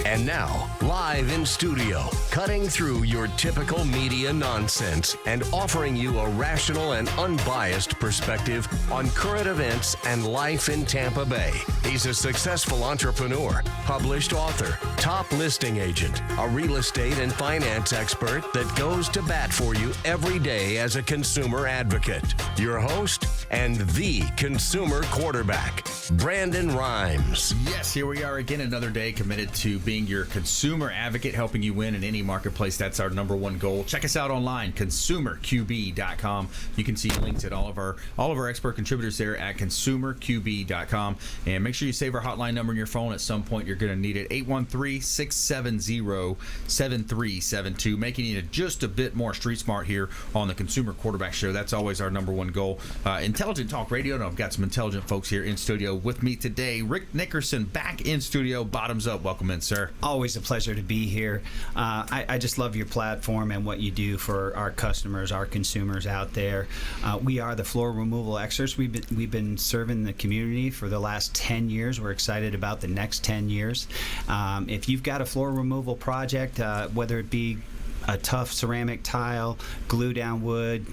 And now, live in studio, cutting through your typical media nonsense and offering you a rational and unbiased perspective on current events and life in Tampa Bay. He's a successful entrepreneur, published author, top listing agent, a real estate and finance expert that goes to bat for you every day as a consumer advocate. Your host and the consumer quarterback, Brandon Rhymes. Yes, here we are again, another day committed to being your consumer advocate, helping you win in any marketplace. That's our number one goal. Check us out online, consumerqb.com. You can see links at all of our expert contributors there at consumerqb.com. And make sure you save our hotline number in your phone. At some point, you're going to need it. 813-670-7372. Making you just a bit more street smart here on the Consumer Quarterback Show. That's always our number one goal. Intelligent Talk Radio, and I've got some intelligent folks here in studio with me today. Rick Nickerson back in studio. Bottomzupp, welcome in, sir. Always a pleasure to be here. I just love your platform and what you do for our customers, our consumers out there. We are the floor removal experts. We've been serving the community for the last 10 years. We're excited about the next 10 years. If you've got a floor removal project, whether it be a tough ceramic tile, glue down wood,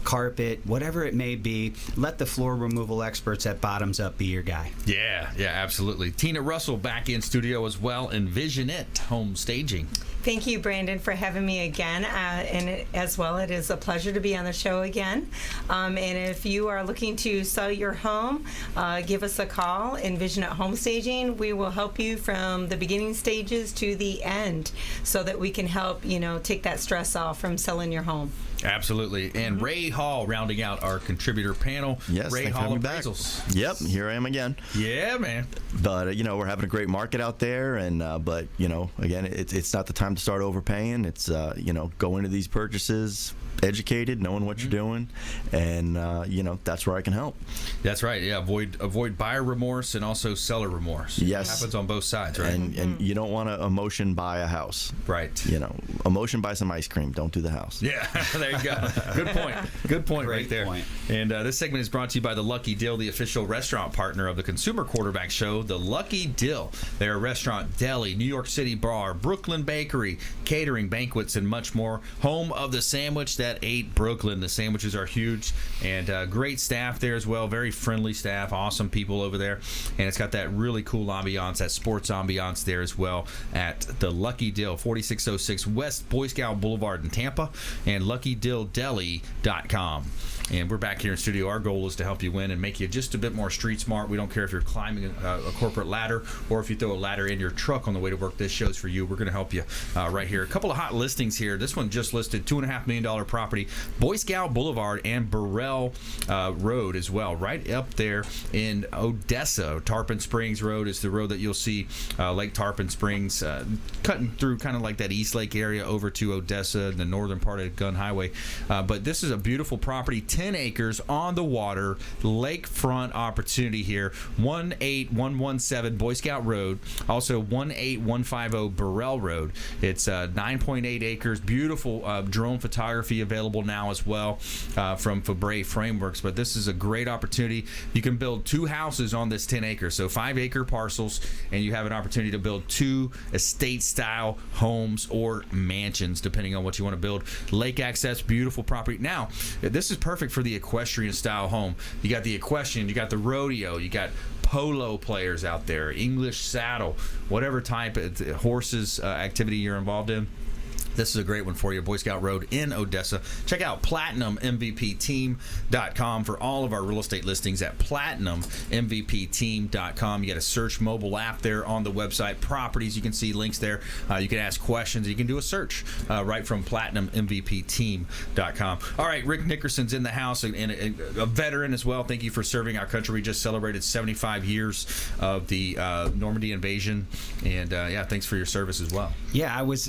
carpet, whatever it may be, let the floor removal experts at Bottomzupp be your guy. Yeah, absolutely. Tina Russell back in studio as well. Envisionit Home Staging. Thank you, Brandon, for having me again. As well, it is a pleasure to be on the show again. And if you are looking to sell your home, give us a call. Envisionit Home Staging. We will help you from the beginning stages to the end so that we can help, take that stress off from selling your home. Absolutely. And Ray Hall rounding out our contributor panel. Yes, Ray Hall Appraisals. Yep, here I am again. Yeah, man. But, we're having a great market out there. And but, again, it's not the time to start overpaying. It's, go into these purchases educated, knowing what you're doing. And, that's where I can help. That's right. Yeah, avoid buyer remorse and also seller remorse. Yes. It happens on both sides, right? And you don't want to emotion buy a house. Right. Emotion buy some ice cream. Don't do the house. Yeah, there you go. Good point Great right there. point. And this segment is brought to you by the Lucky Dill, the official restaurant partner of the Consumer Quarterback Show. The Lucky Dill. They're a restaurant, deli, New York City bar, Brooklyn bakery, catering, banquets, and much more. Home of the sandwich that ate Brooklyn. The sandwiches are huge, and great staff there as well. Very friendly staff, awesome people over there. And it's got that really cool ambiance, that sports ambiance there as well at the Lucky Dill, 4606 West Boy Scout Boulevard in Tampa, and LuckyDillDeli.com. And we're back here in studio. Our goal is to help you win and make you just a bit more street smart. We don't care if you're climbing a corporate ladder or if you throw a ladder in your truck on the way to work. This show's for you. We're going to help you right here. A couple of hot listings here. This one just listed, $2.5 million property, Boy Scout Boulevard and Burrell Road as well, right up there in Odessa. Tarpon Springs Road is the road that you'll see Lake Tarpon Springs cutting through kind of like that East Lake area over to Odessa, the northern part of Gun Highway. But this is a beautiful property, 10 acres on the water, lakefront opportunity here. 18117 Boy Scout Road, also 18150 Burrell Road. It's 9.8 acres, beautiful drone photography available now as well from Fabre Frameworks. But this is a great opportunity. You can build 2 houses on this 10 acres, so 5-acre parcels, and you have an opportunity to build 2 estate-style homes or mansions, depending on what you want to build. Lake access, beautiful property. Now, this is perfect for the equestrian style home. You got the equestrian, you got the rodeo, you got polo players out there, English saddle, whatever type of horses activity you're involved in. This is a great one for you, Boy Scout Road in Odessa. Check out PlatinumMVPTeam.com for all of our real estate listings at PlatinumMVPTeam.com. You got a search mobile app there on the website. Properties, you can see links there. You can ask questions. You can do a search right from PlatinumMVPTeam.com. All right, Rick Nickerson's in the house, and a veteran as well. Thank you for serving our country. We just celebrated 75 years of the Normandy invasion, and thanks for your service as well. Yeah, I was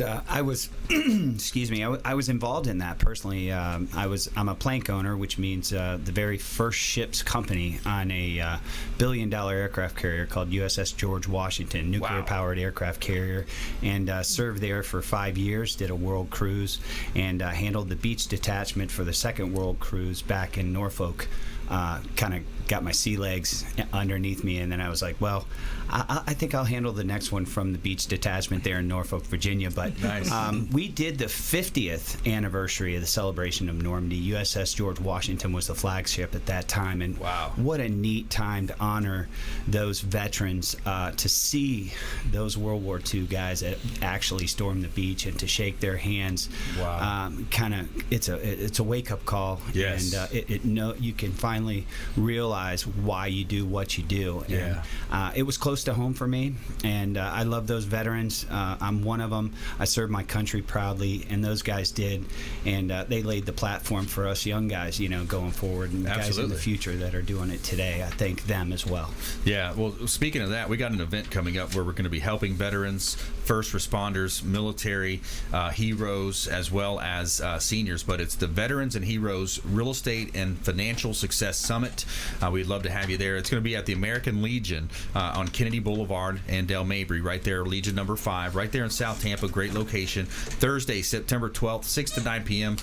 excuse me, I was involved in that personally. I'm a plank owner, which means the very first ship's company on a billion-dollar aircraft carrier called USS George Washington, nuclear-powered aircraft carrier, and served there for 5 years, did a world cruise, and handled the beach detachment for the second world cruise back in Norfolk, kind of got my sea legs underneath me, and then I was like, well, I think I'll handle the next one from the beach detachment there in Norfolk, Virginia. But Nice. We did the 50th anniversary of the celebration of Normandy. USS George Washington was the flagship at that time, and Wow. what a neat time to honor those veterans, to see those World War II guys that actually stormed the beach and to shake their hands. Wow. It's a wake up call. Yes. And you can finally realize why you do what you do. Yeah. And it was close to home for me, and I love those veterans. I'm one of them. I served my country proudly, and those guys did, and they laid the platform for us young guys, going forward, and guys in Absolutely. the future that are doing it today. I thank them as well. Yeah, well, speaking of that, we got an event coming up where we're going to be helping veterans, first responders, military heroes, as well as seniors. But it's the Veterans and Heroes Real Estate and Financial Success Summit. We'd love to have you there. It's going to be at the American Legion on Kennedy Boulevard and Del Mabry, right there, Legion number 5, right there in South Tampa. Great location. Thursday, September 12th, 6 to 9 p.m.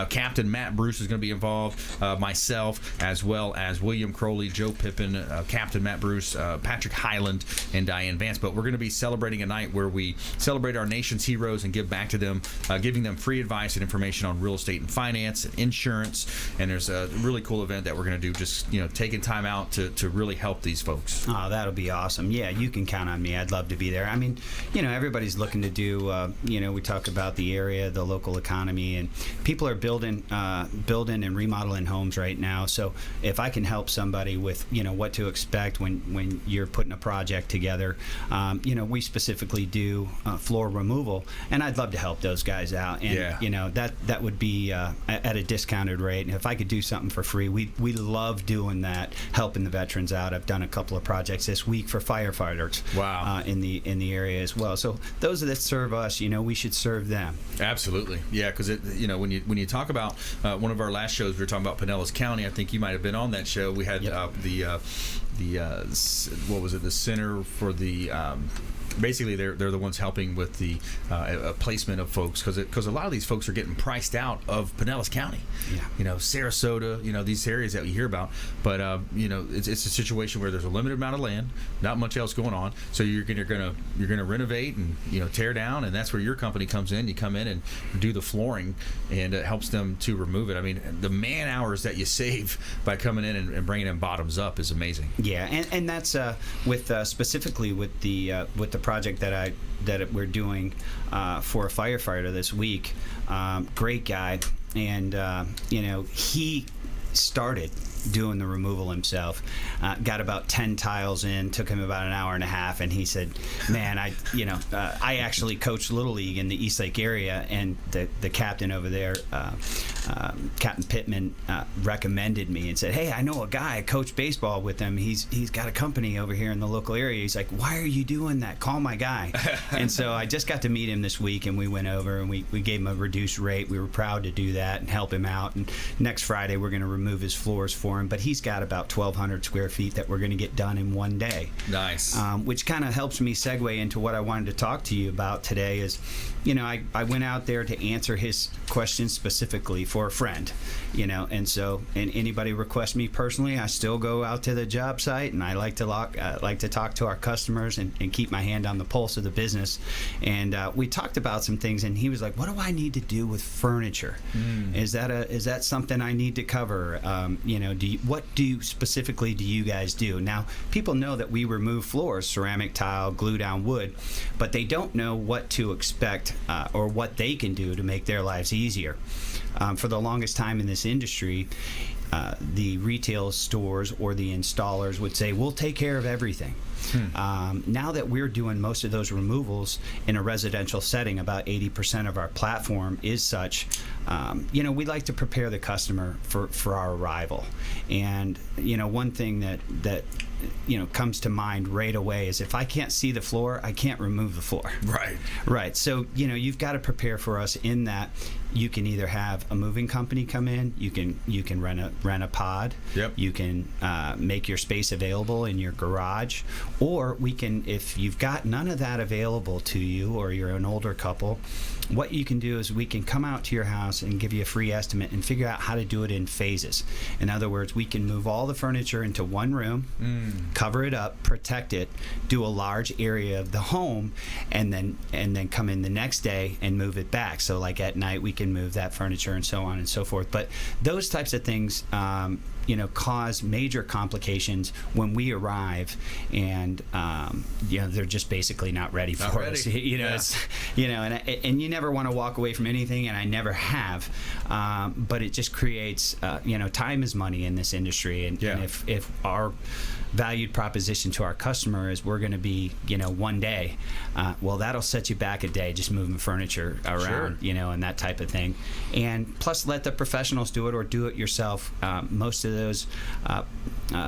Captain Matt Bruce is going to be involved, myself, as well as William Crowley, Joe Pippin, Captain Matt Bruce, Patrick Highland, and Diane Vance. But we're going to be celebrating a night where we celebrate our nation's heroes and give back to them, giving them free advice and information on real estate and finance and insurance. And there's a really cool event that we're going to do, just taking time out to really help these folks. Oh, that'll be awesome. Yeah, you can count on me. I'd love to be there. I mean, everybody's looking to do, we talk about the area, the local economy, and people are building and remodeling homes right now. So if I can help somebody with, what to expect when you're putting a project together, we specifically do floor removal, and I'd love to help those guys out. And, Yeah. that would be at a discounted rate. And if I could do something for free, we love doing that, helping the veterans out. I've done a couple of projects this week for firefighters. Wow. In the area as well. So those that serve us, we should serve them. Absolutely, yeah. Because when you talk about one of our last shows, we were talking about Pinellas County. I think you might have been on that show. We had what was it? The Center for the. Basically, they're the ones helping with the placement of folks, because a lot of these folks are getting priced out of Pinellas County. Yeah. Sarasota, these areas that we hear about. But it's a situation where there's a limited amount of land, not much else going on. So you're gonna renovate and tear down, and that's where your company comes in. You come in and do the flooring, and it helps them to remove it. I mean, the man hours that you save by coming in and bringing in Bottomzupp is amazing. Yeah, and that's with specifically with the project that we're doing for a firefighter this week. Great guy, and he started doing the removal himself. Got about 10 tiles in, took him about an hour and a half, and he said, man, I actually coached Little League in the Eastlake area, and the captain over there, Captain Pittman, recommended me and said, hey, I know a guy, I coach baseball with him. He's got a company over here in the local area. He's like, why are you doing that? Call my guy. And so I just got to meet him this week, and we went over and we gave him a reduced rate. We were proud to do that and help him out. And next Friday, we're going to remove his floors for him, but he's got about 1,200 square feet that we're going to get done in one day. Nice. Which kind of helps me segue into what I wanted to talk to you about today is, I went out there to answer his questions specifically for a friend, and so, and anybody requests me personally, I still go out to the job site, and I like to talk to our customers and keep my hand on the pulse of the business. And we talked about some things, and he was like, what do I need to do with furniture? Is that something I need to cover? What specifically do you guys do? Now, people know that we remove floors, ceramic tile, glue down wood, but they don't know what to expect or what they can do to make their lives easier. For the longest time in this industry, the retail stores or the installers would say, we'll take care of everything. Now that we're doing most of those removals in a residential setting, about 80% of our platform is such, we like to prepare the customer for our arrival. And, one thing that comes to mind right away is if I can't see the floor, I can't remove the floor. Right. So, you've got to prepare for us in that you can either have a moving company come in, you can rent a pod, Yep. You can make your space available in your garage, or we can, if you've got none of that available to you or you're an older couple, what you can do is we can come out to your house, house and give you a free estimate and figure out how to do it in phases. In other words, we can move all the furniture into one room, cover it up, protect it, do a large area of the home, and then come in the next day and move it back. So like at night we can move that furniture and so on and so forth. But those types of things cause major complications when we arrive, and they're just basically not ready for us. It's, and you never want to walk away from anything, and I never have. But it just creates, time is money in this industry, and if our valued proposition to our customer is we're going to be, one day, well, that'll set you back a day just moving furniture around, and that type of thing. And plus, let the professionals do it or do it yourself. Most of those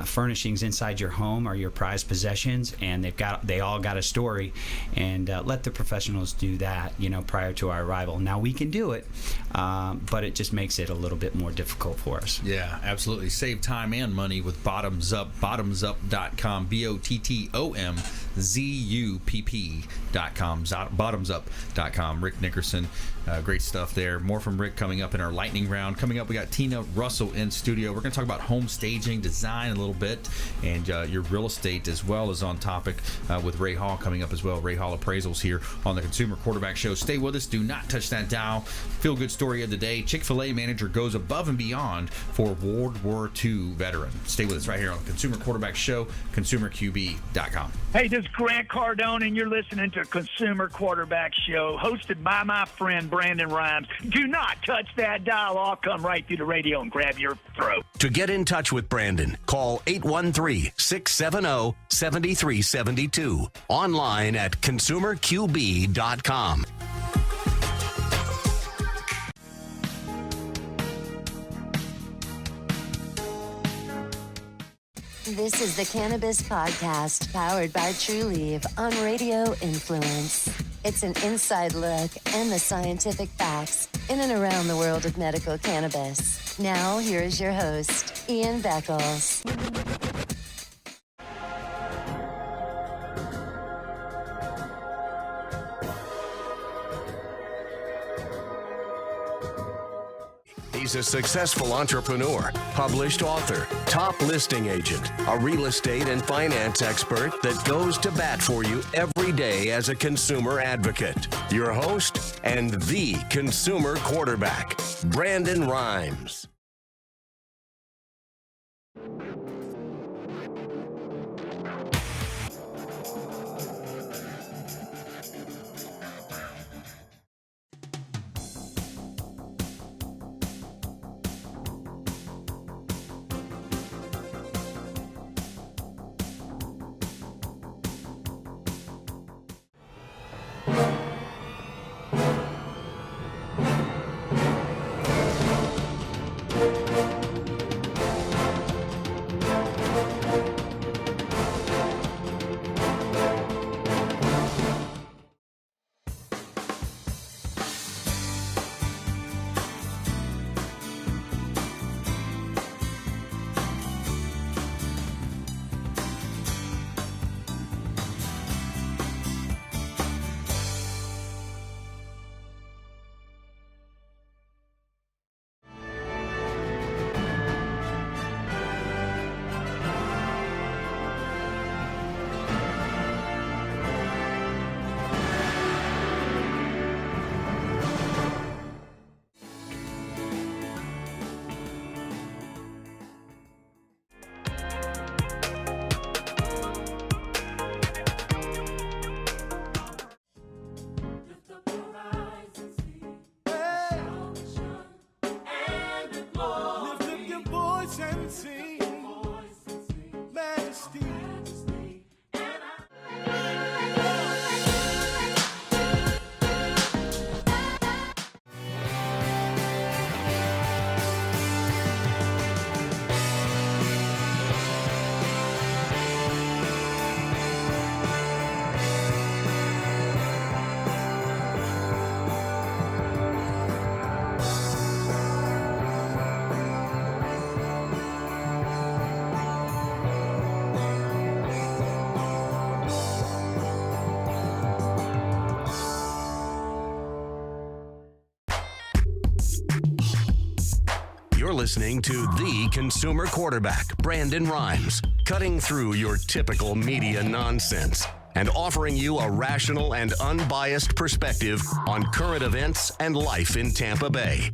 furnishings inside your home are your prized possessions, and they all got a story. And let the professionals do that, prior to our arrival. Now we can do it, but it just makes it a little bit more difficult for us. Yeah, absolutely. Save time and money with Bottomzupp. Bottomzupp.com. BOTTOMZUPP.com. Bottomzupp.com. Rick Nickerson. Great stuff there. More from Rick coming up in our lightning round. Coming up, we got Tina Russell in studio. We're going to talk about home staging, design a little bit, and your real estate as well is on topic with Ray Hall coming up as well. Ray Hall Appraisals here on the Consumer Quarterback Show. Stay with us. Do not touch that dial. Feel good story of the day. Chick-fil-A manager goes above and beyond for World War II veteran. Stay with us right here on the Consumer Quarterback Show, consumerqb.com. Hey, this is Grant Cardone, and you're listening to Consumer Quarterback Show, hosted by my friend Brandon Rhymes. Do not touch that dial. I'll come right through the radio and grab your throat. To get in touch with Brandon, call 813-670-7372. Online at consumerqb.com. This is the Cannabis Podcast, powered by Trulieve on Radio Influence. It's an inside look and the scientific facts in and around the world of medical cannabis. Now, here is your host, Ian Beckles. He's a successful entrepreneur, published author, top listing agent, a real estate and finance expert that goes to bat for you every day as a consumer advocate. Your host and the consumer quarterback, Brandon Rhymes. listening to the consumer quarterback, Brandon Rhymes, cutting through your typical media nonsense and offering you a rational and unbiased perspective on current events and life in Tampa Bay.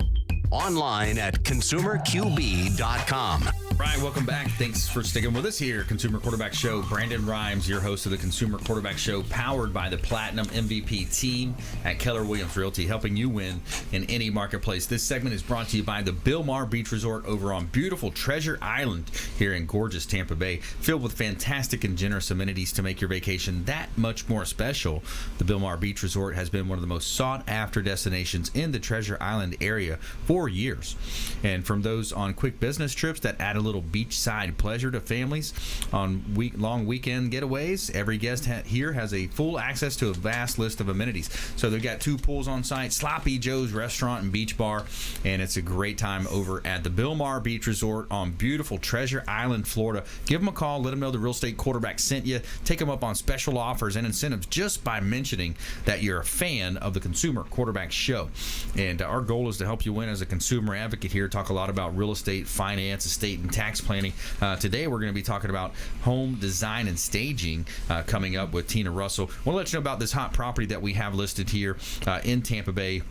Online at consumerqb.com. Right, welcome back. Thanks for sticking with us here. Consumer Quarterback Show. Brandon Rhymes, your host of the Consumer Quarterback Show, powered by the Platinum MVP team at Keller Williams Realty, helping you win in any marketplace. This segment is brought to you by the Bilmar Beach Resort over on beautiful Treasure Island here in gorgeous Tampa Bay, filled with fantastic and generous amenities to make your vacation that much more special. The Bilmar Beach Resort has been one of the most sought-after destinations in the Treasure Island area for years. And from those on quick business trips that add a little beachside pleasure to families on long weekend getaways, every guest here has a full access to a vast list of amenities. So they've got 2 pools on site, Sloppy Joe's Restaurant and Beach Bar, and it's a great time over at the Bilmar Beach Resort on beautiful Treasure Island, Florida. Give them a call, let them know the Real Estate Quarterback sent you. Take them up on special offers and incentives just by mentioning that you're a fan of the Consumer Quarterback Show. And our goal is to help you win as a consumer advocate here, talk a lot about real estate, finance, estate, and tax planning. Today we're going to be talking about home design and staging coming up with Tina Russell. I want to let you know about this hot property that we have listed here in Tampa Bay.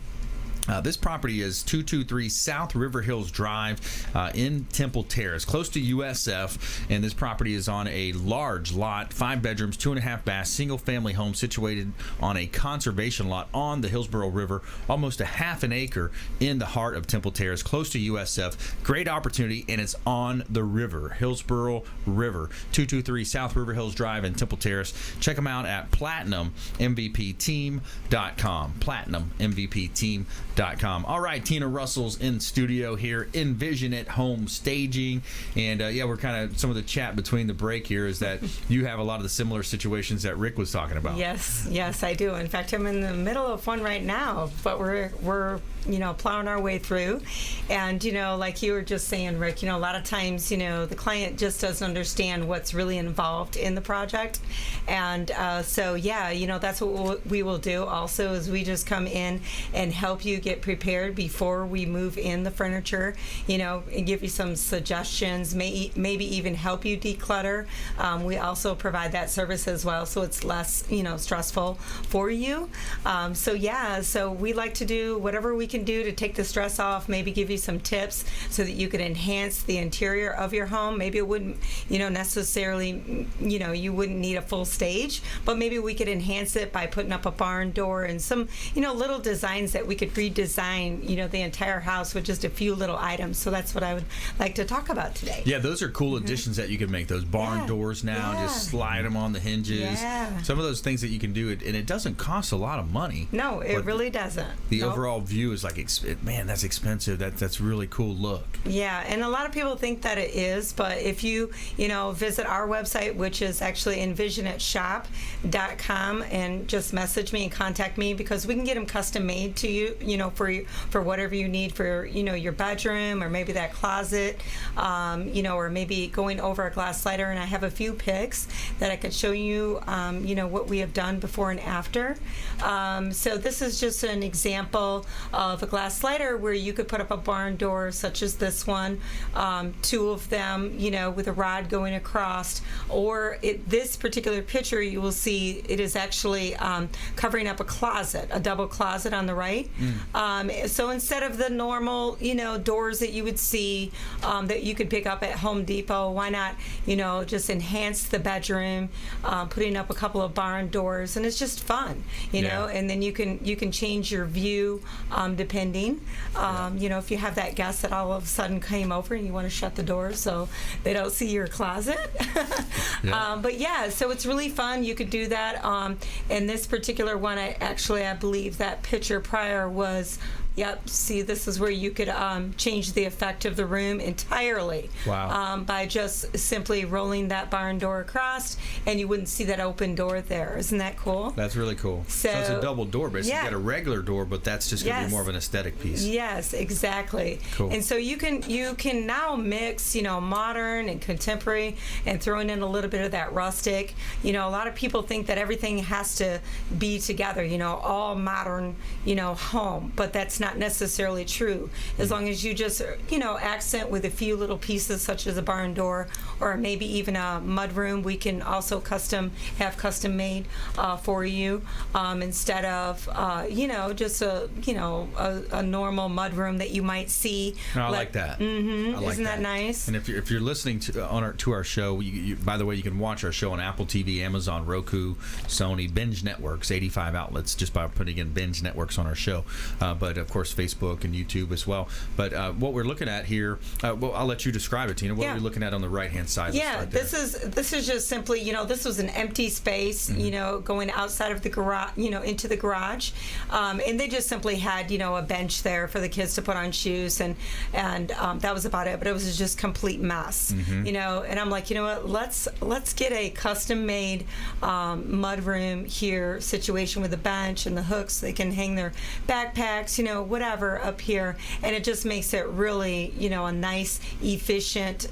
This property is 223 South River Hills Drive in Temple Terrace, close to USF, and this property is on a large lot, 5 bedrooms, 2.5 baths, single-family home situated on a conservation lot on the Hillsborough River, almost a half an acre in the heart of Temple Terrace, close to USF. Great opportunity, and it's on the river, Hillsborough River, 223 South River Hills Drive in Temple Terrace. Check them out at PlatinumMVPTeam.com, PlatinumMVPTeam.com. All right, Tina Russell's in studio here, Envisionit Home Staging, and we're kind of, some of the chat between the break here is that you have a lot of the similar situations that Rick was talking about. Yes, I do. In fact, I'm in the middle of one right now, but we're plowing our way through. And, like you were just saying, Rick, a lot of times, the client just doesn't understand what's really involved in the project. And that's what we will do also, is we just come in and help you get prepared before we move in the furniture, and give you some suggestions, maybe even help you declutter. We also provide that service as well, so it's less, stressful for you. So we like to do whatever we can do to take the stress off, maybe give you some tips so that you could enhance the interior of your home. Maybe it wouldn't, necessarily, you wouldn't need a full stage, but maybe we could enhance it by putting up a barn door and some, little designs that we could redesign, the entire house with just a few little items. So that's what I would like to talk about today. Yeah, those are cool additions that you can make. Those barn doors now, just slide them on the hinges. Yeah. Some of those things that you can do, and it doesn't cost a lot of money. No, it really doesn't. The overall view is like, man, that's expensive. That's really cool look. Yeah, and a lot of people think that it is, but if you, visit our website, which is actually envisionitshop.com, and just message me and contact me, because we can get them custom made to you, for whatever you need for, your bedroom, or maybe that closet, or maybe going over a glass slider. And I have a few pics that I could show you, what we have done before and after. So this is just an example of a glass slider where you could put up a barn door such as this one, 2 of them, with a rod going across. Or this particular picture, you will see it is actually covering up a closet, a double closet on the right. So instead of the normal, doors that you would see that you could pick up at Home Depot, why not, just enhance the bedroom, putting up a couple of barn doors, and it's just fun, and then you can change your view depending, if you have that guest that all of a sudden came over and you want to shut the door so they don't see your closet. So it's really fun. You could do that. And this particular one, I believe that picture prior was Yep. See, this is where you could change the effect of the room entirely. Wow. By just simply rolling that barn door across, and you wouldn't see that open door there. Isn't that cool? That's really cool. So it's a double door, but yeah. You got a regular door, but that's just going to be more of an aesthetic piece. Yes, exactly. Cool. And so you can now mix, modern and contemporary, and throwing in a little bit of that rustic. A lot of people think that everything has to be together, all modern, home, but that's not necessarily true. As long as you just, accent with a few little pieces such as a barn door or maybe even a mud room, we can also have custom made for you instead of, just a normal mud room that you might see. No, I like that. Mm-hmm. I like Isn't that nice? And if you're listening to our show, by the way, you can watch our show on Apple TV, Amazon, Roku, Sony, Binge Networks, 85 outlets just by putting in Binge Networks on our show. But of course, Facebook and YouTube as well. But what we're looking at here, I'll let you describe it, Tina. What are we looking at on the right-hand side? Yeah, this is just simply, this was an empty space, going outside of the garage, into the garage, and they just simply had, a bench there for the kids to put on shoes, and that was about it. But it was just complete mess, and I'm like, what? Let's get a custom-made mud room here situation with a bench and the hooks. They can hang their backpacks, whatever up here, and it just makes it really, a nice, efficient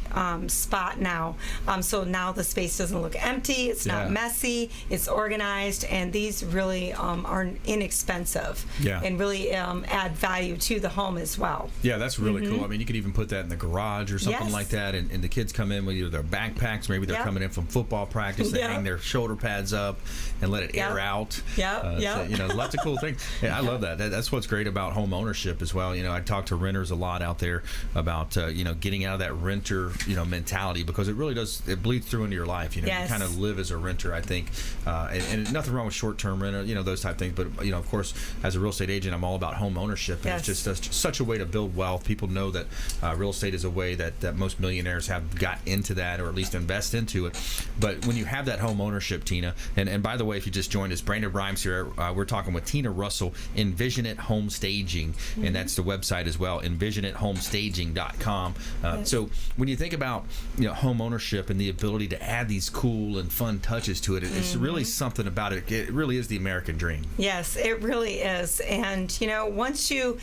spot now. So now the space doesn't look empty. It's not messy. It's organized, and these really are inexpensive and really add value to the home as well. Yeah, that's really cool. I mean, you could even put that in the garage or something like that, and the kids come in with either their backpacks, maybe they're coming in from football practice, they hang their shoulder pads up and let it air out. So, lots of cool things. Yeah, I love that. That's what's great about home ownership as well. I talk to renters a lot out there about getting out of that renter mentality, because it really does, it bleeds through into your life. You kind of live as a renter, I think, and nothing wrong with short-term renter, those type of things. But of course, as a real estate agent, I'm all about home ownership, and it's just such a way to build wealth. People know that real estate is a way that most millionaires have got into that, or at least invest into it. But when you have that home ownership, Tina, and by the way, if you just joined us, Brandon Rhymes here. We're talking with Tina Russell, Envisionit Home Staging, and that's the website as well, envisionithomestaging.com. So when you think about home ownership and the ability to add these cool and fun touches to it, it's really something about it. It really is the American dream. Yes, it really is. And once you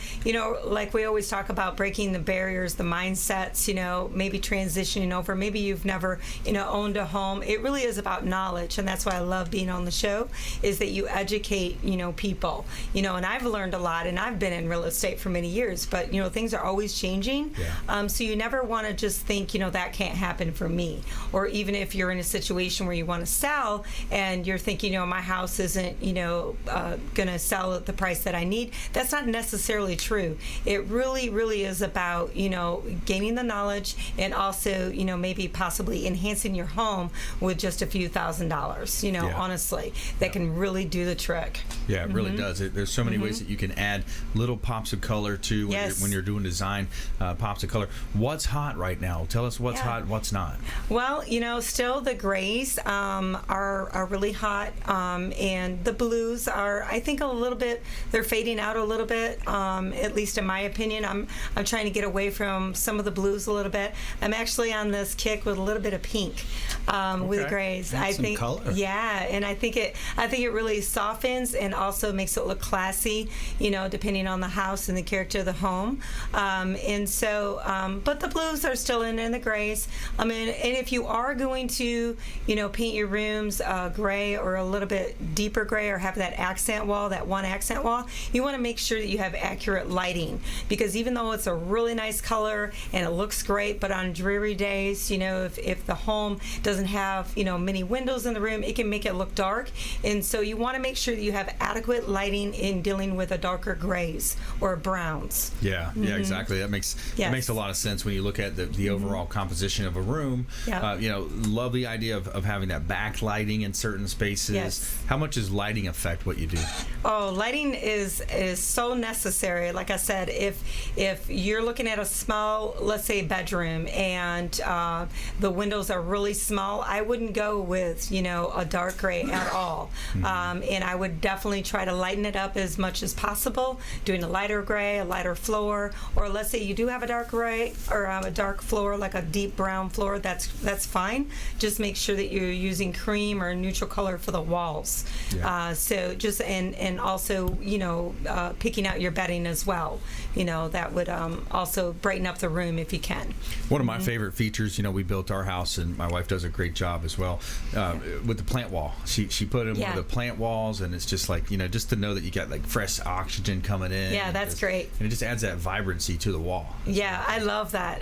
like we always talk about breaking the barriers, the mindsets, maybe transitioning over, maybe you've never owned a home. It really is about knowledge, and that's why I love being on the show, is that you educate people, and I've learned a lot, and I've been in real estate for many years, but things are always changing. So you never want to just think that can't happen for me. Or even if you're in a situation where you want to sell and you're thinking my house isn't gonna sell at the price that I need, that's not necessarily true. It really is about gaining the knowledge, and also maybe possibly enhancing your home with just a few $1,000s, honestly, that can really do the trick. Yeah, it really does. There's so many ways that you can add little pops of color to when you're doing design, pops of color. What's hot right now? Tell us what's hot and what's not. Well, still the grays are really hot, and the blues are, I think, they're fading out a little bit, at least in my opinion. I'm trying to get away from some of the blues a little bit. I'm actually on this kick with a little bit of pink with grays. That's some color. Yeah, and I think it really softens and also makes it look classy, depending on the house and the character of the home. And so, but the blues are still in the grays. And if you are going to, paint your rooms gray or a little bit deeper gray, or have that accent wall, that one accent wall, you want to make sure that you have accurate lighting, because even though it's a really nice color and it looks great, but on dreary days, if the home doesn't have, many windows in the room, it can make it look dark. And so you want to make sure that you have adequate lighting in dealing with a darker grays or browns. Yeah, exactly. That makes a lot of sense when you look at the overall composition of a room. Love the idea of having that backlighting in certain spaces. How much does lighting affect what you do? Oh, lighting is so necessary. Like I said, if you're looking at a small, let's say, bedroom, and the windows are really small, I wouldn't go with a dark gray at all. And I would definitely try to lighten it up as much as possible, doing a lighter gray, a lighter floor, or let's say you do have a dark gray or a dark floor, like a deep brown floor. That's fine. Just make sure that you're using cream or neutral color for the walls. So just and also picking out your bedding as well. That would also brighten up the room if you can. One of my favorite features, we built our house, and my wife does a great job as well with the plant wall. She put in one of the plant walls, and it's just like just to know that you got like fresh oxygen coming in. Yeah, that's great. And it just adds that vibrancy to the wall. Yeah, I love that.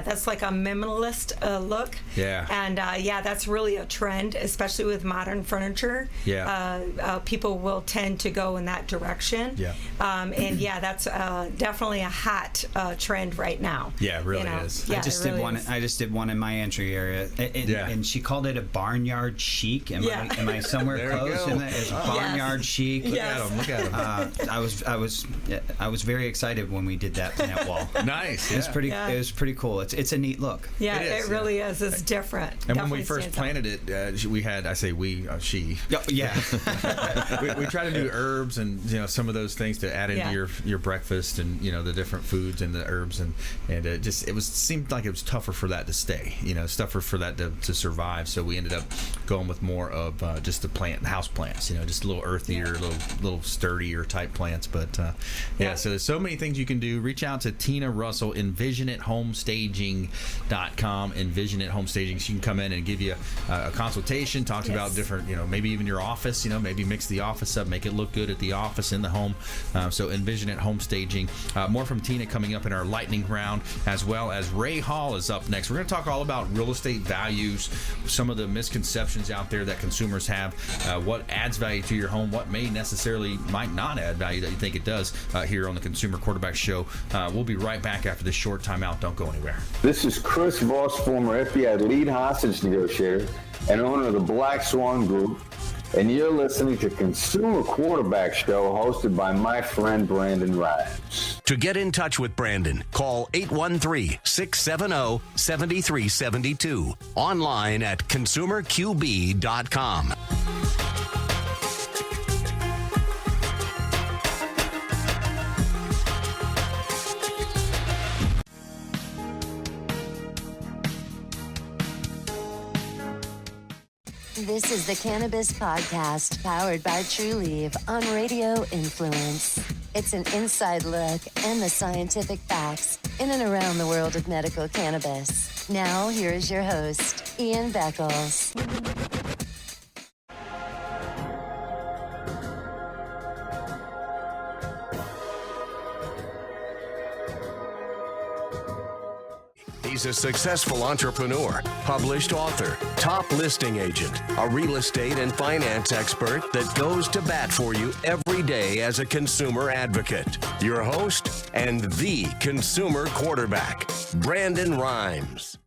That's like a minimalist look. Yeah. And that's really a trend, especially with modern furniture. Yeah. People will tend to go in that direction. Yeah. And that's definitely a hot trend right now. Yeah, it really is. I just did one. I just did one in my entry area, and she called it a barnyard chic. Am I somewhere There close? you go. It's a barnyard chic. Look at him. Look at him. I was very excited when we did that wall. Nice. It was pretty. It was pretty cool. It's a neat look. Yeah, It is, really is. It's different. And Definitely when we first planted it, we had, I say we, she. Yeah. we try to do herbs and some of those things to add into your breakfast and the different foods and the herbs and it seemed like it was tougher for that to stay, tougher for that to survive. So we ended up going with more of just the house plants, just a little earthier, little sturdier type plants. But so there's so many things you can do. Reach out to Tina Russell, EnvisionitHomestaging.com. Envisionit Home Staging. She can come in and give you a consultation, talk about different, maybe even your office, maybe mix the office up, make it look good at the office in the home. So Envisionit Home Staging. More from Tina coming up in our lightning round, as well as Ray Hall is up next. We're going to talk all about real estate values, some of the misconceptions out there that consumers have, what adds value to your home, what might not add value that you think it does here on the Consumer Quarterback Show. We'll be right back after this short timeout. Don't go anywhere. This is Chris Voss, former FBI lead hostage negotiator and owner of the Black Swan Group, and you're listening to Consumer Quarterback Show hosted by my friend Brandon Rhymes. To get in touch with Brandon, call 813-670-7372. Online at consumerqb.com. This is the Cannabis Podcast, powered by TrueLeaf on Radio Influence. It's an inside look and the scientific facts in and around the world of medical cannabis. Now, here is your host, Ian Beckles. He's a successful entrepreneur, published author, top listing agent, a real estate and finance expert that goes to bat for you every day as a consumer advocate. Your host and the consumer quarterback, Brandon Rhymes.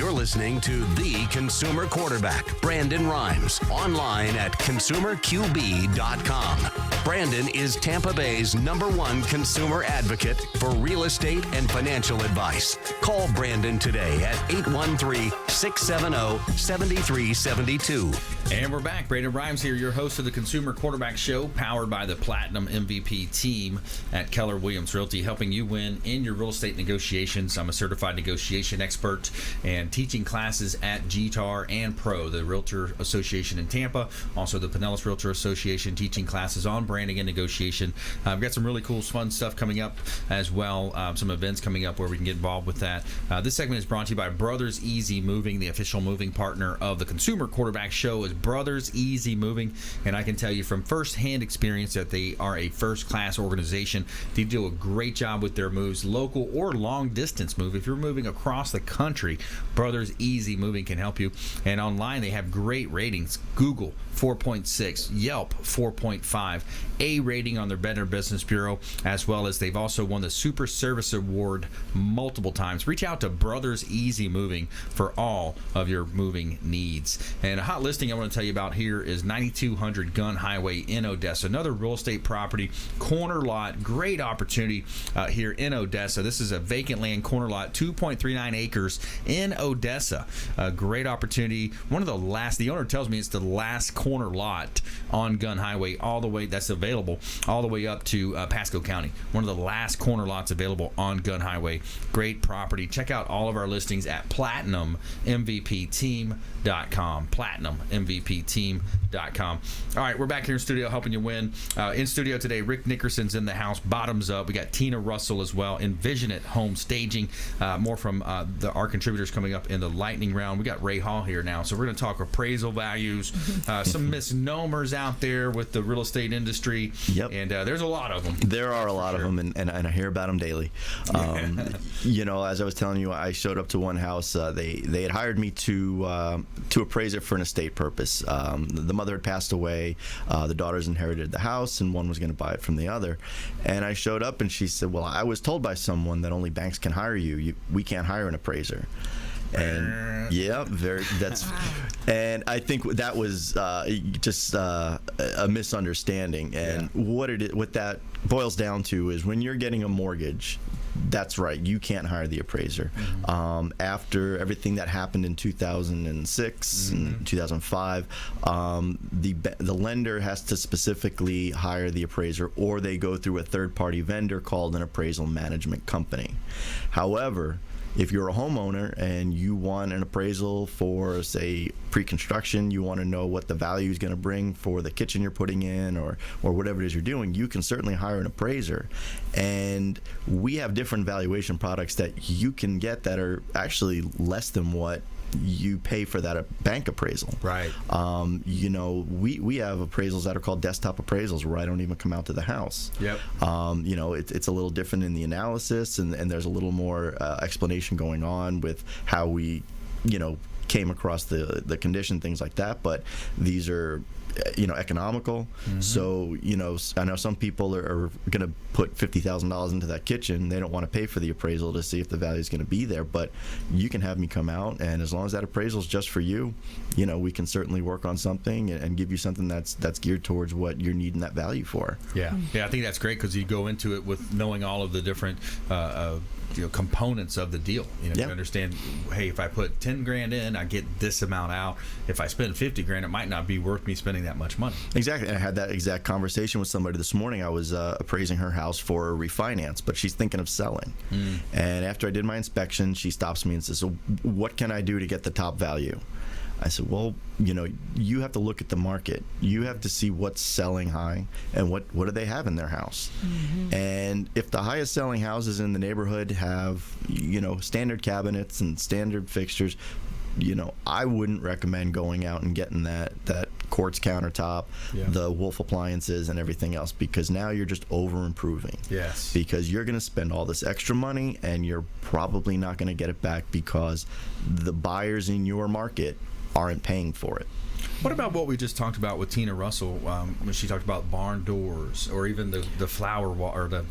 You're listening to the consumer quarterback, Brandon Rhymes, online at consumerqb.com. Brandon is Tampa Bay's #1 consumer advocate for real estate and financial advice. Call Brandon today at 813-670-7372. And we're back. Brandon Rhymes here, your host of the Consumer Quarterback Show, powered by the Platinum MVP team at Keller Williams Realty, helping you win in your real estate negotiations. I'm a certified negotiation expert and teaching classes at GTAR and Pro, the Realtor Association in Tampa, also the Pinellas Realtor Association, teaching classes on branding and negotiation. I've got some really cool, fun stuff coming up as well, some events coming up where we can get involved with that. This segment is brought to you by Brothers Easy Moving. The official moving partner of the Consumer Quarterback Show is Brothers Easy Moving, and I can tell you from firsthand experience that they are a first-class organization. They do a great job with their moves, local or long-distance move. If you're moving across the country, Brothers Easy Moving can help you. And online, they have great ratings. Google 4.6, Yelp 4.5, A rating on their Better Business Bureau, as well as they've also won the Super Service Award multiple times. Reach out to Brothers Easy Moving for all of your moving needs. And a hot listing I want to tell you about here is 9200 Gun Highway in Odessa, another real estate property, corner lot, great opportunity here in Odessa. This is a vacant land corner lot, 2.39 acres in Odessa. A great opportunity. One of the last, the owner tells me it's the last corner lot on Gun Highway, all the way that's available, all the way up to Pasco County. One of the last corner lots available on Gun Highway. Great property. Check out all of our listings at PlatinumMVPTeam.com. PlatinumMVPTeam.com. All right, we're back here in studio helping you win. In studio today, Rick Nickerson's in the house. Bottomzupp. We got Tina Russell as well. Envisionit Home Staging. More from our contributors coming up in the lightning round. We got Ray Hall here now, so we're going to talk appraisal values, some misnomers out there with the real estate industry. Yep. And there's a lot of them. There are a lot of them, and I hear about them daily. You know, as I was telling you, I showed up to one house. They had hired me to appraise it for an estate purpose. The mother had passed away. The daughters inherited the house, and one was going to buy it from the other. And I showed up, and she said, "Well, I was told by someone that only banks can hire you. We can't hire an appraiser." And yeah, and I think that was just a misunderstanding. And what that boils down to is when you're getting a mortgage, that's right, you can't hire the appraiser. After everything that happened in 2006 and 2005, the lender has to specifically hire the appraiser, or they go through a third-party vendor called an appraisal management company. However, if you're a homeowner and you want an appraisal for, say, pre-construction, you want to know what the value is going to bring for the kitchen you're putting in or whatever it is you're doing, you can certainly hire an appraiser. And we have different valuation products that you can get that are actually less than what you pay for that bank appraisal. Right. You know, we have appraisals that are called desktop appraisals where I don't even come out to the house. Yep. You know, it's a little different in the analysis, and there's a little more explanation going on with how we, you know, came across the condition, things like that. But these are, you know, economical. So, you know, I know some people are going to put $50,000 into that kitchen. They don't want to pay for the appraisal to see if the value is going to be there. But you can have me come out, and as long as that appraisal is just for you, you know, we can certainly work on something and give you something that's geared towards what you're needing that value for. Yeah, I think that's great because you go into it with knowing all of the different components of the deal. You know, you understand, hey, if I put 10 grand in, I get this amount out. If I spend 50 grand, it might not be worth me spending that much money. Exactly. And I had that exact conversation with somebody this morning. I was appraising her house for a refinance, but she's thinking of selling. And after I did my inspection, she stops me and says, "So what can I do to get the top value?" I said, "Well, you know, you have to look at the market. You have to see what's selling high and what do they have in their house. And if the highest selling houses in the neighborhood have, you know, standard cabinets and standard fixtures, you know, I wouldn't recommend going out and getting that quartz countertop, the Wolf appliances, and everything else, because now you're just over improving. Yes. Because you're going to spend all this extra money and you're probably not going to get it back because the buyers in your market aren't paying for it." What about what we just talked about with Tina Russell when she talked about barn doors, or even the flower wall, or the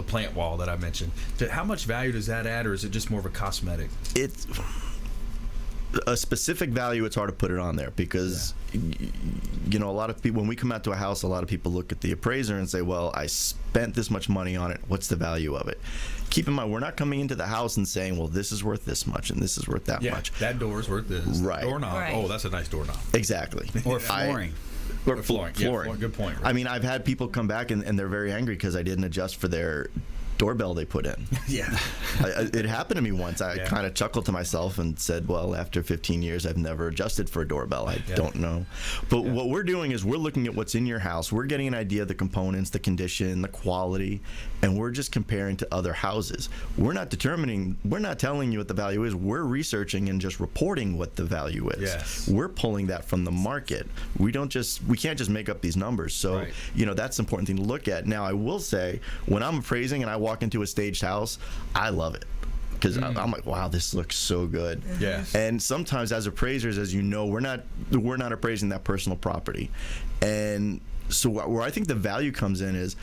plant wall that I mentioned? How much value does that add, or is it just more of a cosmetic? a specific value, it's hard to put it on there because, you know, a lot of people, when we come out to a house, a lot of people look at the appraiser and say, well, I spent this much money on it. What's the value of it? Keep in mind, we're not coming into the house and saying, well, this is worth this much and this is worth that much. That door is worth this. Right. Doorknob. Right. Oh, that's a nice doorknob. Exactly. Or flooring. Or flooring. Flooring. Yeah, good point. Right? I mean, I've had people come back and they're very angry because I didn't adjust for their doorbell they put in. Yeah. It happened to me once. I kind of chuckled to myself and said, well, after 15 years, I've never adjusted for a doorbell. I don't know. But what we're doing is we're looking at what's in your house. We're getting an idea of the components, the condition, the quality, and we're just comparing to other houses. We're not telling you what the value is. We're researching and just reporting what the value is. Yes. We're pulling that from the market. We can't just make up these numbers. So, you know, that's an important thing to look at. Now, I will say, when I'm appraising and I walk into a staged house, I love it because I'm like, wow, this looks so good. Yes. And sometimes as appraisers, as you know, we're not appraising that personal property. And so where I think the value comes in is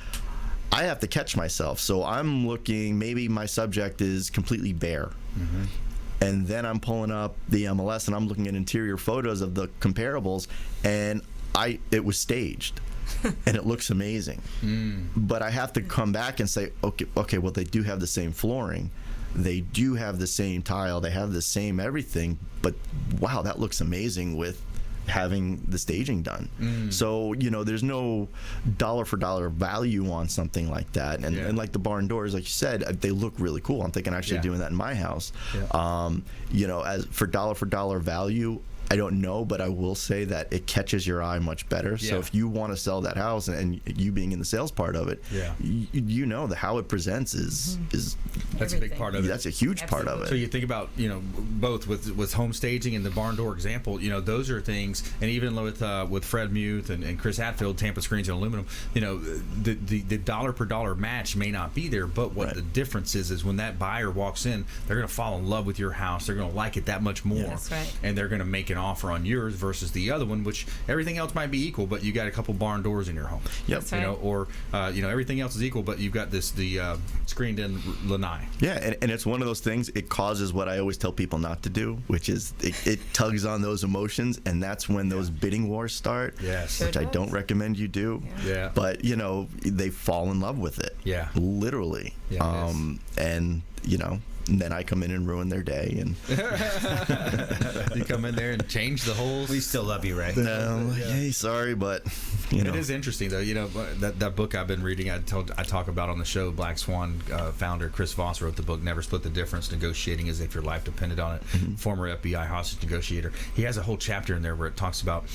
I have to catch myself. So I'm looking, maybe my subject is completely bare. And then I'm pulling up the MLS and I'm looking at interior photos of the comparables, and it was staged. And it looks amazing. But I have to come back and say, okay, well, they do have the same flooring. They do have the same tile. They have the same everything. But, wow, that looks amazing with having the staging done. So, you know, there's no dollar for dollar value on something like that. And like the barn doors, like you said, they look really cool. I'm thinking actually doing that in my house. You know, as for dollar value, I don't know, but I will say that it catches your eye much better. So if you want to sell that house, and you being in the sales part of it, you know how it presents is that's a big part of it. That's a huge part of it. So you think about, you know, both with home staging and the barn door example, you know, those are things, and even with Fred Muth and Chris Hatfield, Tampa Screens and Aluminum, you know, the dollar per dollar match may not be there, but what the difference is when that buyer walks in, they're going to fall in love with your house. They're going to like it that much more. That's right. And they're going to make an offer on yours versus the other one, which everything else might be equal, but you got a couple barn doors in your home. That's right. You know, or you know, everything else is equal, but you've got the screened-in lanai. Yeah, and it's one of those things. It causes what I always tell people not to do, which is it tugs on those emotions, and that's when those bidding wars start. Yes, which I don't recommend you do. Yeah. But you know, they fall in love with it. Yeah. Literally. Yeah, and you know. And then I come in and ruin their day, and you come in there and change the whole. We still love you, Ray. No, hey, sorry, but you know. It is interesting though. You know, that book I've been reading, I talk about on the show. Black Swan founder Chris Voss wrote the book "Never Split the Difference: Negotiating as if your life depended on it." Former FBI hostage negotiator. He has a whole chapter in there where it talks about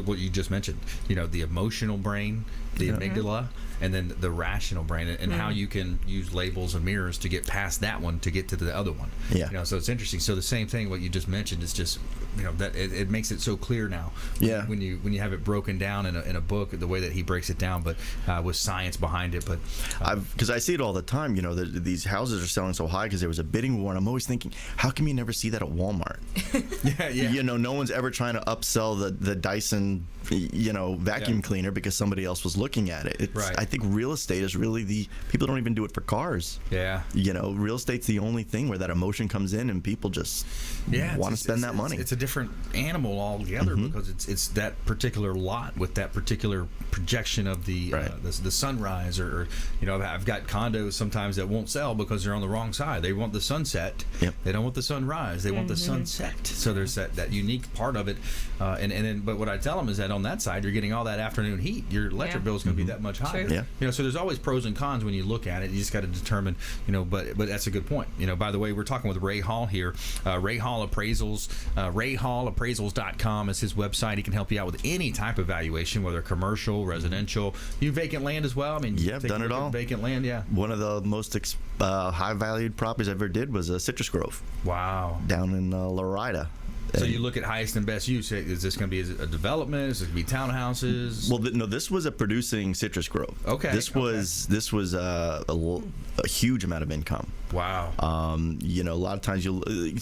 what you just mentioned. You know, the emotional brain, the amygdala, and then the rational brain, and how you can use labels and mirrors to get past that one to get to the other one. Yeah. You know, so it's interesting. So the same thing, what you just mentioned, is just, you know, that it makes it so clear now. When you have it broken down in a book, the way that he breaks it down, but with science behind it. But because I see it all the time. You know, these houses are selling so high because there was a bidding war, and I'm always thinking, how come you never see that at Walmart? You know, no one's ever trying to upsell the Dyson, you know, vacuum cleaner because somebody else was looking at it. I think real estate is really people don't even do it for cars. You know, real estate's the only thing where that emotion comes in and people just want to spend that money. It's a different animal altogether because it's that particular lot with that particular projection of the sunrise, or you know, I've got condos sometimes that won't sell because they're on the wrong side. They want the sunset. They don't want the sunrise. They want the sunset. So there's that unique part of it, and then but what I tell them is that on that side you're getting all that afternoon heat. Your electric bill is going to be that much higher. You know, so there's always pros and cons when you look at it. You just got to determine, you know, but that's a good point. You know, by the way, we're talking with Ray Hall here. Ray Hall Appraisals. RayHallAppraisals.com is his website. He can help you out with any type of valuation, whether commercial, residential. You vacant land as well. I mean, I've done it all. Vacant land, One of the most high valued properties I ever did was a citrus grove. Wow. Down in Larida. So you look at highest and best use. Is this going to be a development? Is it going to be townhouses? Well, no. This was a producing citrus grove. Okay. This was a huge amount of income. Wow. You know, a lot of times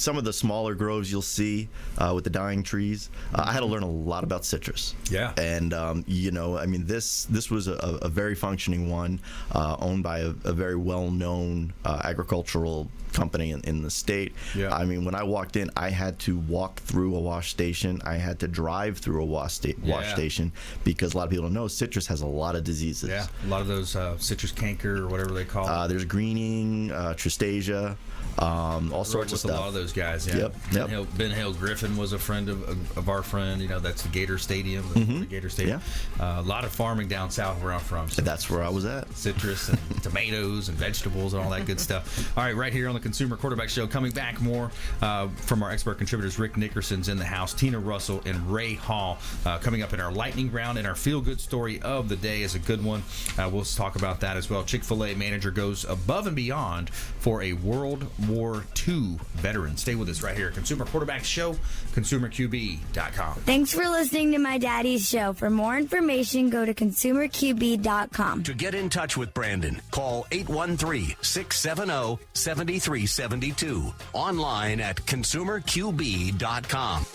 some of the smaller groves you'll see with the dying trees. I had to learn a lot about citrus. Yeah. And you know, I mean, this was a very functioning one, owned by a very well-known agricultural company in the state. Yeah. I mean, when I walked in, I had to walk through a wash station. I had to drive through a wash station, because a lot of people don't know citrus has a lot of diseases. Yeah, a lot of those citrus canker or whatever they call it. There's greening, tristasia, all sorts of stuff. A lot of those guys. Yeah. Yep. Ben Hale Griffin was a friend of our friend. You know, that's the Gator Stadium. The Gator Stadium. Yeah. A lot of farming down south where I'm from. So that's where I was at. Citrus and tomatoes and vegetables and all that good stuff. All right, right here on the Consumer Quarterback Show, coming back more from our expert contributors. Rick Nickerson's in the house, Tina Russell and Ray Hall coming up in our lightning round, and our feel-good story of the day is a good one. We'll talk about that as well. Chick-fil-A manager goes above and beyond for a World War II veteran. Stay with us right here. Consumer Quarterback Show, consumerqb.com. Thanks for listening to my daddy's show. For more information, go to consumerqb.com. To get in touch with Brandon, call 813-670-7372. Online at consumerqb.com.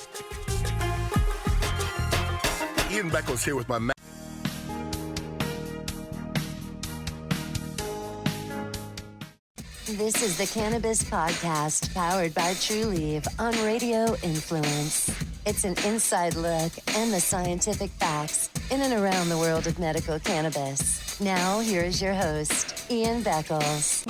Ian Beckles here with my This is the Cannabis Podcast, powered by TrueLeaf on Radio Influence. It's an inside look and the scientific facts in and around the world of medical cannabis. Now, here is your host, Ian Beckles.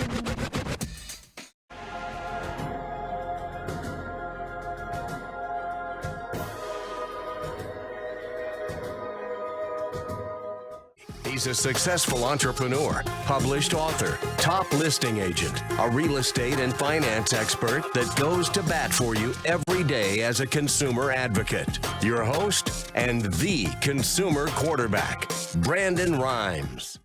He's a successful entrepreneur, published author, top listing agent, a real estate and finance expert that goes to bat for you every day as a consumer advocate. Your host and the consumer quarterback, Brandon Rhymes.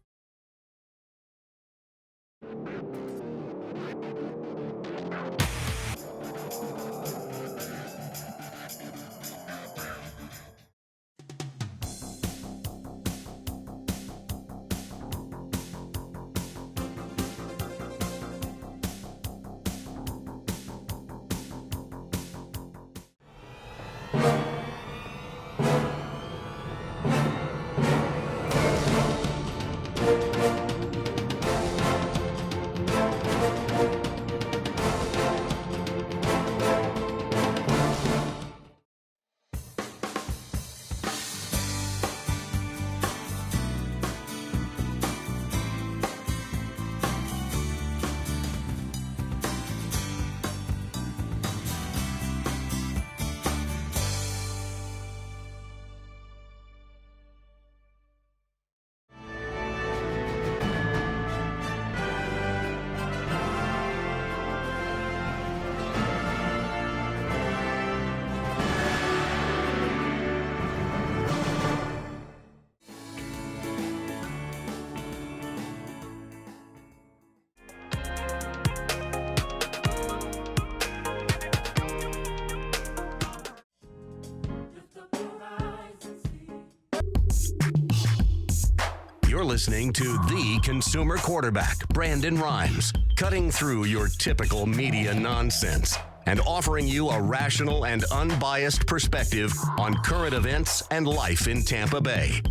You're listening to the consumer quarterback, Brandon Rhymes, cutting through your typical media nonsense and offering you a rational and unbiased perspective on current events and life in Tampa Bay.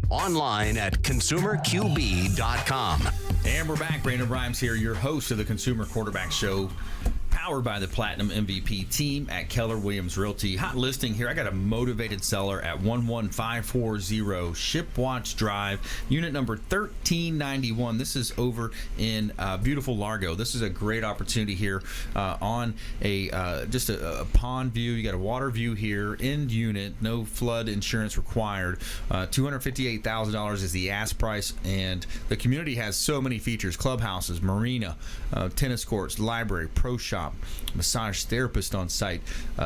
Online at consumerqb.com. And we're back. Brandon Rhymes here, your host of the Consumer Quarterback Show, powered by the Platinum MVP team at Keller Williams Realty. Hot listing here. I got a motivated seller at 11540 Shipwatch Drive, unit number 1391. This is over in beautiful Largo. This is a great opportunity here on just a pond view. You got a water view here, in unit, no flood insurance required. $258,000 is the ask price, and the community has so many features: clubhouses, marina, tennis courts, library, pro shop, massage therapist on site.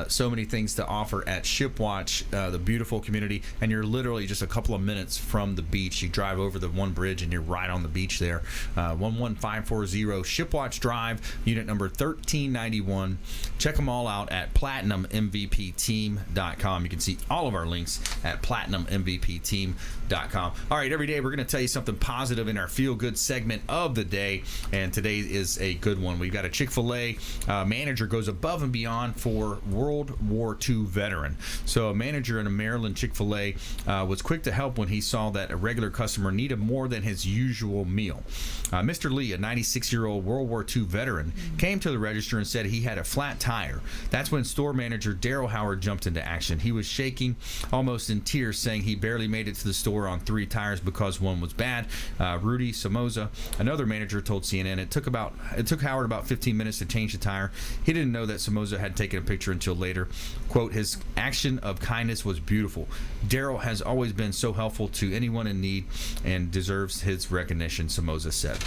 So many things to offer at Shipwatch, the beautiful community, and you're literally just a couple of minutes from the beach. You drive over the one bridge and you're right on the beach there. 11540 Shipwatch Drive, unit number 1391. Check them all out at PlatinumMVPTeam.com. You can see all of our links at PlatinumMVPTeam.com. All right, every day we're going to tell you something positive in our Feel Good segment of the day, and today is a good one. We've got a Chick-fil-A manager goes above and beyond for World War II veteran. So a manager in a Maryland Chick-fil-A was quick to help when he saw that a regular customer needed more than his usual meal. Mr. Lee, a 96-year-old World War II veteran, came to the register and said he had a flat tire. That's when store manager Daryl Howard jumped into action. He was shaking, almost in tears, saying he barely made it to the store on 3 tires because one was bad. Rudy Somoza, another manager, told CNN it took Howard about 15 minutes to change the tire. He didn't know that Somoza had taken a picture until later. Quote, his action of kindness was beautiful. Daryl has always been so helpful to anyone in need and deserves his recognition, Somoza said.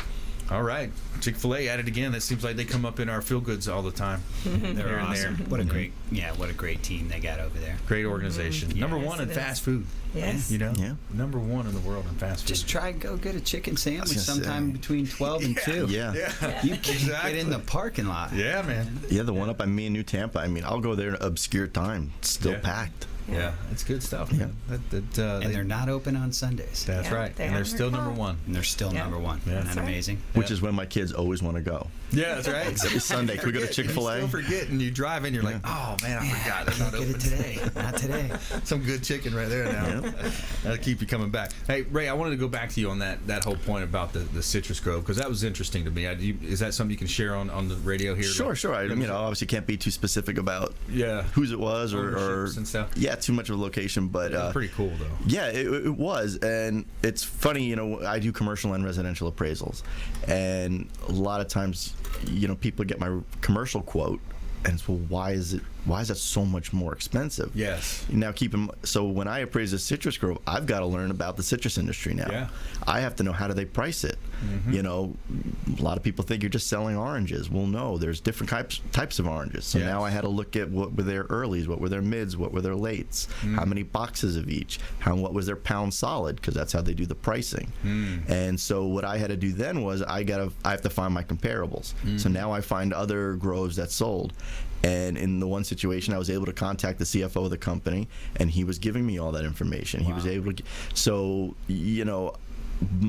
All right, Chick-fil-A at it again. That seems like they come up in our feel goods all the time. They're awesome. What a great team they got over there. Great organization. Mm-hmm. Number one in fast food. Yes. You know, number one in the world in fast food. Just try go get a chicken sandwich sometime between 12 and 2. Yeah. You can get in the parking lot. Yeah, man. Yeah, the one up by me in New Tampa. I mean, I'll go there in obscure time. It's still packed. Yeah, it's good stuff. Man. And they're not open on Sundays. That's right. And they're still number one. And they're still number one. Yeah. Isn't that amazing? Which is when my kids always want to go. Yeah, that's right. Except Sunday. Can we go to Chick-fil-A? You still forget, and you drive in, you're like, oh, man, I forgot. They're not open. Get it today. Not today. Some good chicken right there now. That'll keep you coming back. Hey, Ray, I wanted to go back to you on that whole point about the citrus grove, because that was interesting to me. Is that something you can share on the radio here? Sure. I obviously can't be too specific about whose it was or and stuff. Yeah, too much of a location. But pretty cool though. Yeah, it was, and it's funny. I do commercial and residential appraisals, and a lot of times, people get my commercial quote, and it's, well, why is that so much more expensive? Yes. Now so when I appraise a citrus grove, I've got to learn about the citrus industry now. Yeah. I have to know how do they price it. Mm-hmm. A lot of people think you're just selling oranges. Well, no, there's different types of oranges. So now I had to look at what were their earlies, what were their mids, what were their lates, how many boxes of each, what was their pound solid, because that's how they do the pricing. And so what I had to do then was I have to find my comparables. So now I find other groves that sold. And in the one situation, I was able to contact the CFO of the company, and he was giving me all that information. Wow. He was able to. So,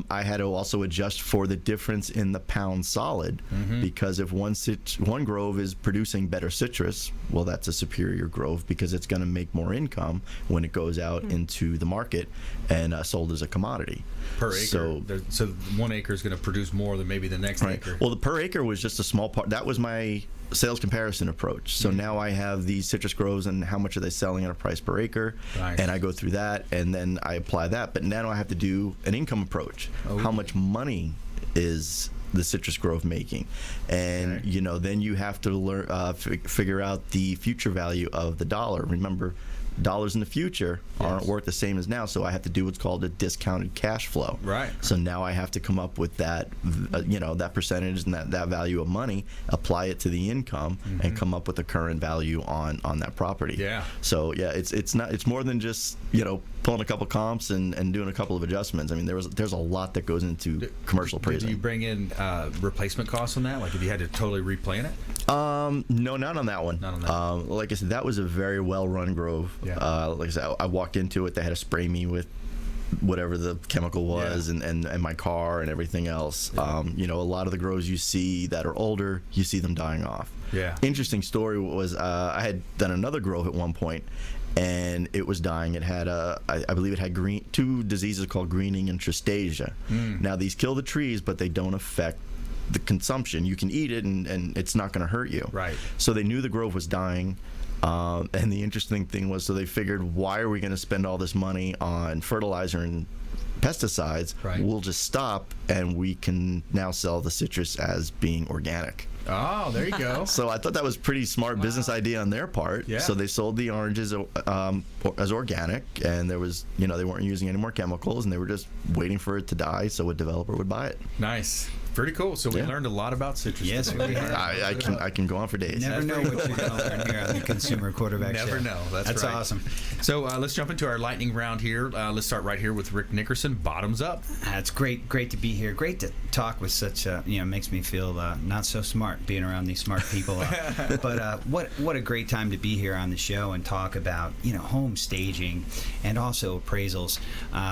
I had to also adjust for the difference in the pound solid, because if one grove is producing better citrus, well, that's a superior grove because it's going to make more income when it goes out into the market and sold as a commodity. Per acre. So 1 acre is going to produce more than maybe the next acre. Well, the per acre was just a small part. That was my sales comparison approach. So now I have these citrus groves and how much are they selling at a price per acre, and I go through that and then I apply that. But now I have to do an income approach. How much money is the citrus grove making? And then you have to learn figure out the future value of the dollar. Remember, dollars in the future aren't worth the same as now, so I have to do what's called a discounted cash flow. Right. So now I have to come up with that, that percentage and that value of money, apply it to the income, and come up with the current value on that property. Yeah. So it's more than just pulling a couple comps and doing a couple of adjustments. I mean, there's a lot that goes into commercial appraising. Do you bring in replacement costs on that? Like if you had to totally replan it? No, not on that one. Not on that one. Like I said, that was a very well-run grove. Yeah. Like I said, I walked into it. They had to spray me with whatever the chemical was, and my car and everything else. A lot of the groves you see that are older, you see them dying off. Yeah. Interesting story was I had done another grove at one point, and it was dying. It had I believe it had two diseases called greening and tristasia. Now these kill the trees, but they don't affect the consumption. You can eat it, and it's not going to hurt you. Right. So they knew the grove was dying. And the interesting thing was, so they figured, why are we going to spend all this money on fertilizer and pesticides? Right. We'll just stop, and we can now sell the citrus as being organic. Oh, there you go. So I thought that was a pretty smart business idea on their part. Yeah. So they sold the oranges as organic, and there was, they weren't using any more chemicals, and they were just waiting for it to die so a developer would buy it. Nice. Pretty cool. So we learned a lot about citrus. Yes, we have. I can go on for days. Never know what you're going to learn here on the Consumer Quarterback Show. Never know. That's right. Awesome. So let's jump into our lightning round here. Let's start right here with Rick Nickerson. Bottoms up. It's great to be here. Great to talk with such makes me feel not so smart being around these smart people. But what a great time to be here on the show and talk about home staging and also appraisals.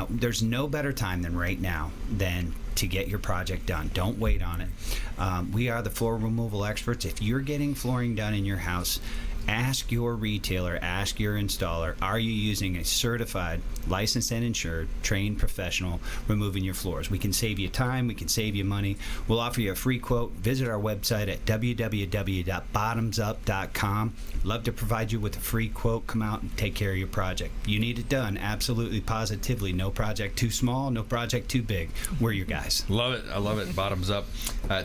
There's no better time than right now than to get your project done. Don't wait on it. We are the floor removal experts. If you're getting flooring done in your house, ask your retailer, ask your installer, are you using a certified, licensed and insured, trained professional removing your floors? We can save you time, we can save you money. We'll offer you a free quote. Visit our website at www.bottomzupp.com. Love to provide you with a free quote. Come out and take care of your project. You need it done, absolutely, positively. No project too small, no project too big. We're your guys. Love it. I love it. Bottoms up.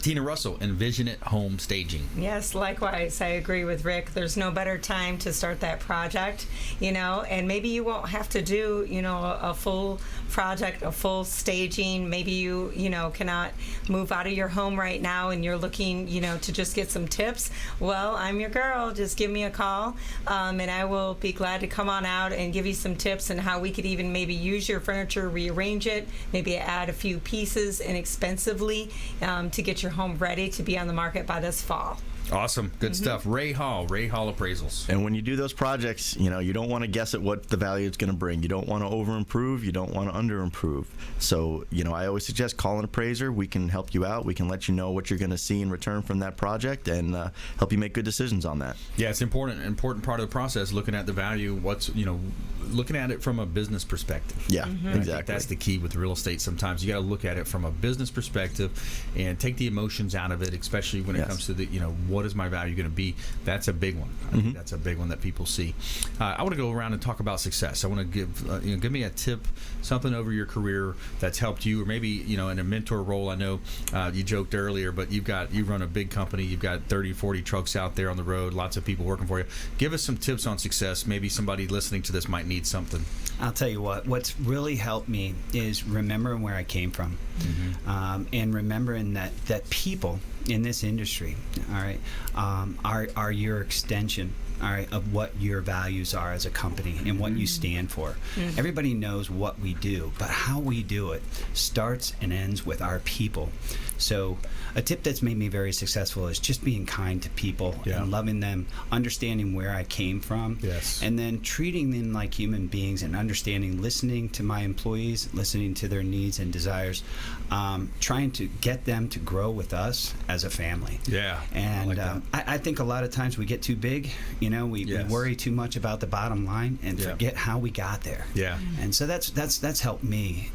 Tina Russell, Envisionit Home Staging. Yes, likewise. I agree with Rick. There's no better time to start that project, and maybe you won't have to do, a full project, a full staging. Maybe you cannot move out of your home right now and you're looking, to just get some tips. Well, I'm your girl. Just give me a call, and I will be glad to come on out and give you some tips and how we could even maybe use your furniture, rearrange it, maybe add a few pieces inexpensively to get your home ready to be on the market by this fall. Awesome. Good stuff. Ray Hall Appraisals. And when you do those projects, you don't want to guess at what the value it's going to bring. You don't want to over-improve. You don't want to under-improve. So, I always suggest call an appraiser. We can help you out. We can let you know what you're going to see in return from that project and help you make good decisions on that. Yeah, it's important part of the process, looking at the value, looking at it from a business perspective. Yeah, exactly. I think that's the key with real estate sometimes. You got to look at it from a business perspective and take the emotions out of it, especially when it comes to the, what is my value going to be? That's a big one. I think that's a big one that people see. I want to go around and talk about success. I want to give me a tip, something over your career that's helped you, or maybe in a mentor role. I know you joked earlier, but you run a big company. You've got 30, 40 trucks out there on the road. Lots of people working for you. Give us some tips on success. Maybe somebody listening to this might need something. I'll tell you what's really helped me is remembering where I came from, and remembering that people in this industry, all right, are your extension, all right, of what your values are as a company and what you stand for. Everybody knows what we do, but how we do it starts and ends with our people. So a tip that's made me very successful is just being kind to people and loving them, understanding where I came from, and then treating them like human beings and understanding, listening to my employees, listening to their needs and desires, trying to get them to grow with us as a family. Yeah, and I like I think a lot of times we get too big. We worry too much about the bottom line and forget how we got there. Yeah, and so that's helped me,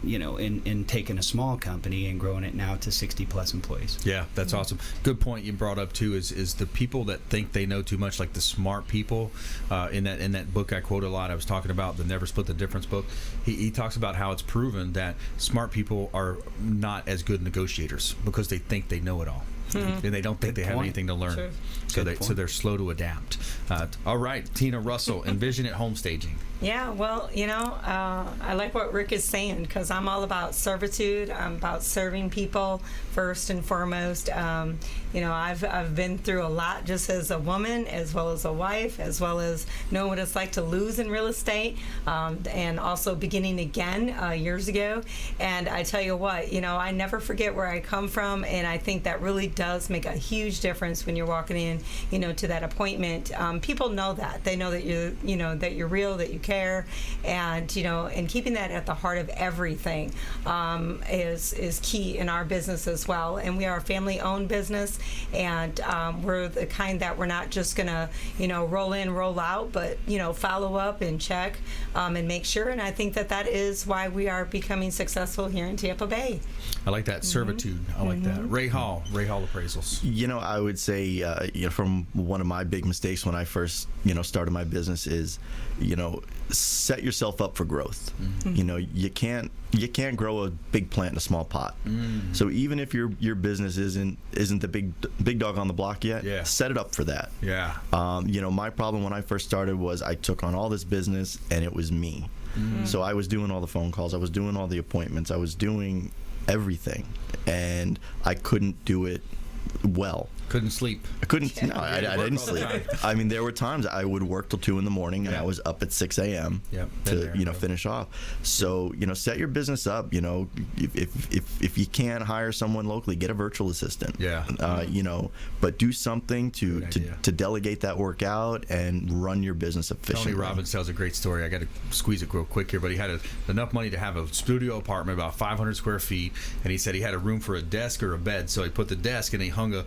in taking a small company and growing it now to 60 plus employees. Yeah, that's awesome. Good point you brought up too. Is the people that think they know too much, like the smart people. In that book I quote a lot. I was talking about the Never Split the Difference book. He talks about how it's proven that smart people are not as good negotiators because they think they know it all. And they don't think they have anything to learn. True. So they're slow to adapt. All right, Tina Russell, Envisionit Home Staging. Yeah, well, I like what Rick is saying because I'm all about servitude. I'm about serving people first and foremost. I've been through a lot just as a woman, as well as a wife, as well as know what it's like to lose in real estate, and also beginning again years ago. And I tell you what, I never forget where I come from, and I think that really does make a huge difference when you're walking in, to that appointment. People know that. They know that you're real, that you care, and and keeping that at the heart of everything is key in our business as well. And we are a family-owned business, and we're the kind that we're not just gonna roll in, roll out, but follow up and check and make sure. And I think that is why we are becoming successful here in Tampa Bay. I like that servitude. I like that. Ray Hall Appraisals. I would say from one of my big mistakes when I first started my business is set yourself up for growth. You can't grow a big plant in a small pot. So even if your business isn't the big dog on the block yet, set it up for that. My problem when I first started was I took on all this business and it was me. So I was doing all the phone calls, I was doing all the appointments, I was doing everything, and I couldn't do it well. Couldn't sleep. I couldn't. No, I didn't sleep. I mean, there were times I would work till 2 a.m. and I was up at 6 a.m. to finish off. So set your business up. If you can't hire someone locally, get a virtual assistant. But do something to delegate that work out and run your business efficiently. Tony Robbins tells a great story. I got to squeeze it real quick here, but he had enough money to have a studio apartment about 500 square feet, and he said he had a room for a desk or a bed. So he put the desk and he hung a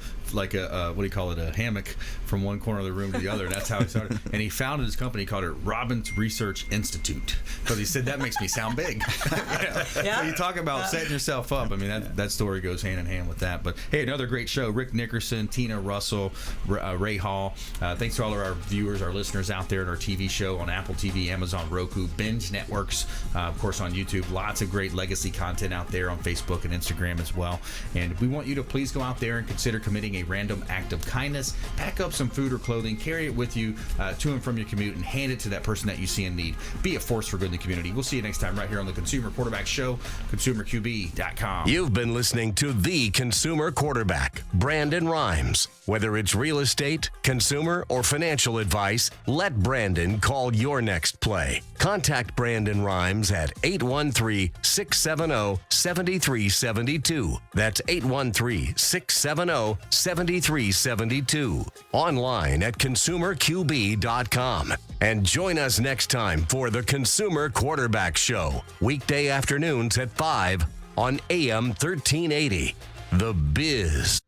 hammock from one corner of the room to the other. And that's how he started. And he founded his company, called it Robbins Research Institute, because he said that makes me sound big. So you talk about setting yourself up. I mean, that story goes hand in hand with that. But hey, another great show. Rick Nickerson, Tina Russell, Ray Hall. Thanks to all of our viewers, our listeners out there at our TV show on Apple TV, Amazon, Roku, Binge Networks, of course on YouTube. Lots of great legacy content out there on Facebook and Instagram as well. And we want you to please go out there and consider committing a random act of kindness. Pack up some food or clothing, carry it with you to and from your commute, and hand it to that person that you see in need. Be a force for good in the community. We'll see you next time right here on the Consumer Quarterback Show, consumerqb.com. You've been listening to The Consumer Quarterback, Brandon Rhymes. Whether it's real estate, consumer, or financial advice, let Brandon call your next play. Contact Brandon Rhymes at 813-670-7372. That's 813-670-7372. Online at consumerqb.com. And join us next time for the Consumer Quarterback Show, weekday afternoons at 5 on AM 1380. The Biz.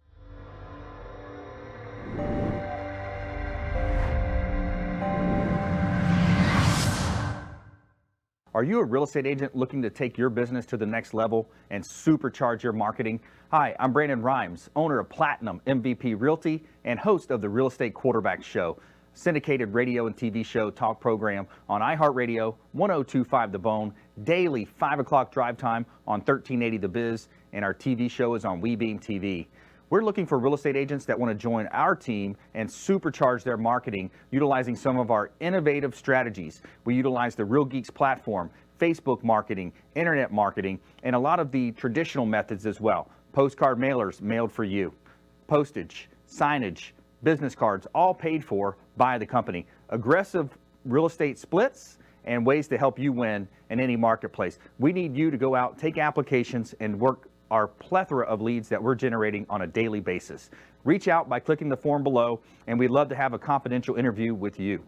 Are you a real estate agent looking to take your business to the next level and supercharge your marketing? Hi, I'm Brandon Rhymes, owner of Platinum MVP Realty and host of the Real Estate Quarterback Show, syndicated radio and TV show talk program on iHeartRadio, 102.5 The Bone, daily 5 o'clock drive time on 1380 The Biz, and our TV show is on WeBeam TV. We're looking for real estate agents that want to join our team and supercharge their marketing utilizing some of our innovative strategies. We utilize the Real Geeks platform, Facebook marketing, internet marketing, and a lot of the traditional methods as well. Postcard mailers mailed for you, postage, signage, business cards, all paid for by the company. Aggressive real estate splits and ways to help you win in any marketplace. We need you to go out, take applications, and work our plethora of leads that we're generating on a daily basis. Reach out by clicking the form below, and we'd love to have a confidential interview with you.